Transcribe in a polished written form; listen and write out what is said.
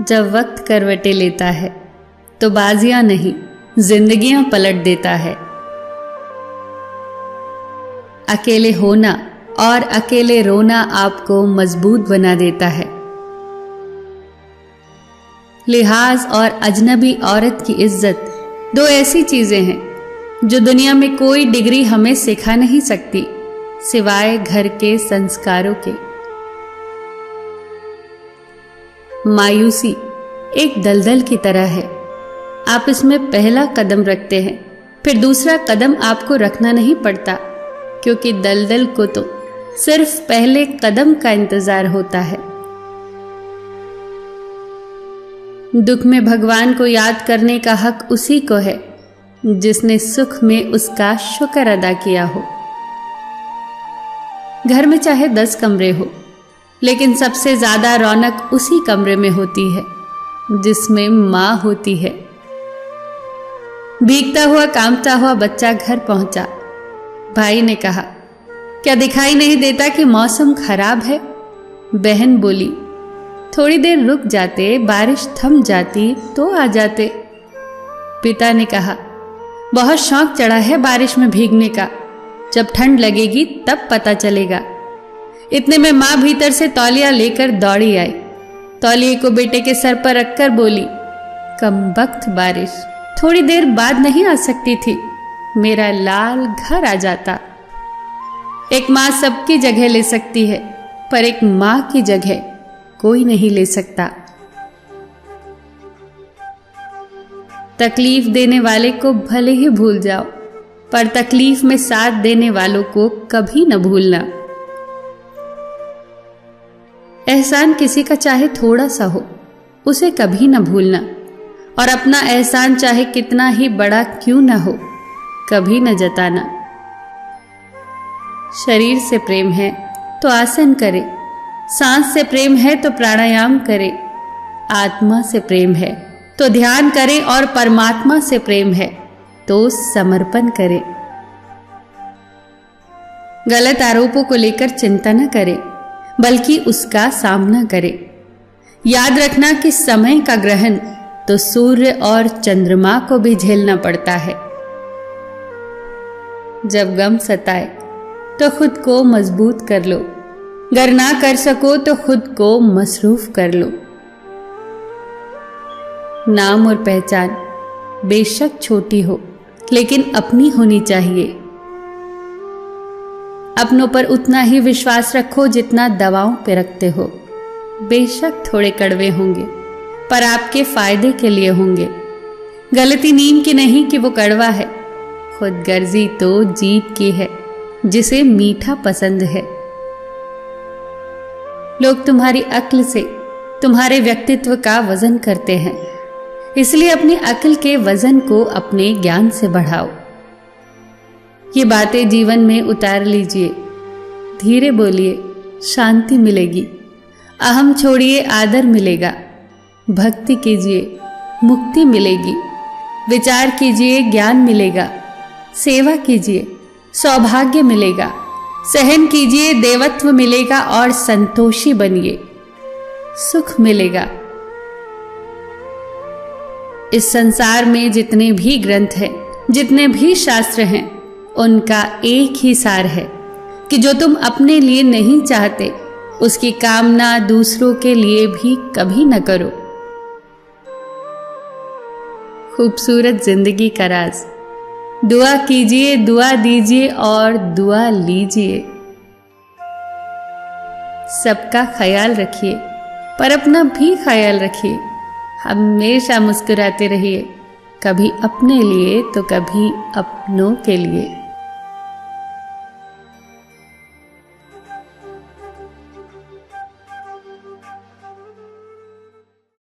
जब वक्त करवटें लेता है तो बाजियां नहीं जिंदगियां पलट देता है। अकेले होना और अकेले रोना आपको मजबूत बना देता है। लिहाज और अजनबी औरत की इज्जत दो ऐसी चीजें हैं जो दुनिया में कोई डिग्री हमें सिखा नहीं सकती सिवाय घर के संस्कारों के। मायूसी एक दलदल की तरह है। आप इसमें पहला कदम रखते हैं, फिर दूसरा कदम आपको रखना नहीं पड़ता, क्योंकि दलदल को तो सिर्फ पहले कदम का इंतजार होता है। दुख में भगवान को याद करने का हक उसी को है जिसने सुख में उसका शुक्र अदा किया हो। घर में चाहे 10 कमरे हो, लेकिन सबसे ज्यादा रौनक उसी कमरे में होती है जिसमें मां होती है। भीगता हुआ कांपता हुआ बच्चा घर पहुंचा। भाई ने कहा, क्या दिखाई नहीं देता कि मौसम खराब है? बहन बोली, थोड़ी देर रुक जाते, बारिश थम जाती तो आ जाते। पिता ने कहा, बहुत शौक चढ़ा है बारिश में भीगने का, जब ठंड लगेगी तब पता चलेगा। इतने में मां भीतर से तौलिया लेकर दौड़ी आई। तौलिए को बेटे के सर पर रखकर बोली, कमबख्त बारिश थोड़ी देर बाद नहीं आ सकती थी, मेरा लाल घर आ जाता। एक मां सबकी जगह ले सकती है, पर एक मां की जगह कोई नहीं ले सकता। तकलीफ देने वाले को भले ही भूल जाओ, पर तकलीफ में साथ देने वालों को कभी न भूलना। एहसान किसी का चाहे थोड़ा सा हो, उसे कभी न भूलना, और अपना एहसान चाहे कितना ही बड़ा क्यों न हो, कभी न जताना। शरीर से प्रेम है तो आसन करे, सांस से प्रेम है तो प्राणायाम करे, आत्मा से प्रेम है तो ध्यान करे, और परमात्मा से प्रेम है तो समर्पण करे। गलत आरोपों को लेकर चिंता न करे, बल्कि उसका सामना करे। याद रखना कि समय का ग्रहण तो सूर्य और चंद्रमा को भी झेलना पड़ता है। जब गम सताए तो खुद को मजबूत कर लो, गर ना कर सको तो खुद को मसरूफ कर लो। नाम और पहचान बेशक छोटी हो, लेकिन अपनी होनी चाहिए। अपनों पर उतना ही विश्वास रखो जितना दवाओं पे रखते हो। बेशक थोड़े कड़वे होंगे, पर आपके फायदे के लिए होंगे। गलती नीम की नहीं कि वो कड़वा है, खुद गर्जी तो जीभ की है जिसे मीठा पसंद है। लोग तुम्हारी अक्ल से तुम्हारे व्यक्तित्व का वजन करते हैं, इसलिए अपनी अक्ल के वजन को अपने ज्ञान से बढ़ाओ। ये बातें जीवन में उतार लीजिए। धीरे बोलिए, शांति मिलेगी। अहम छोड़िए, आदर मिलेगा। भक्ति कीजिए, मुक्ति मिलेगी। विचार कीजिए, ज्ञान मिलेगा। सेवा कीजिए, सौभाग्य मिलेगा। सहन कीजिए, देवत्व मिलेगा, और संतोषी बनिए, सुख मिलेगा। इस संसार में जितने भी ग्रंथ हैं, जितने भी शास्त्र हैं, उनका एक ही सार है कि जो तुम अपने लिए नहीं चाहते, उसकी कामना दूसरों के लिए भी कभी न करो। खूबसूरत जिंदगी का राज, दुआ कीजिए, दुआ दीजिए और दुआ लीजिए। सबका ख्याल रखिए, पर अपना भी ख्याल रखिए। हमेशा मुस्कुराते रहिए, कभी अपने लिए तो कभी अपनों के लिए।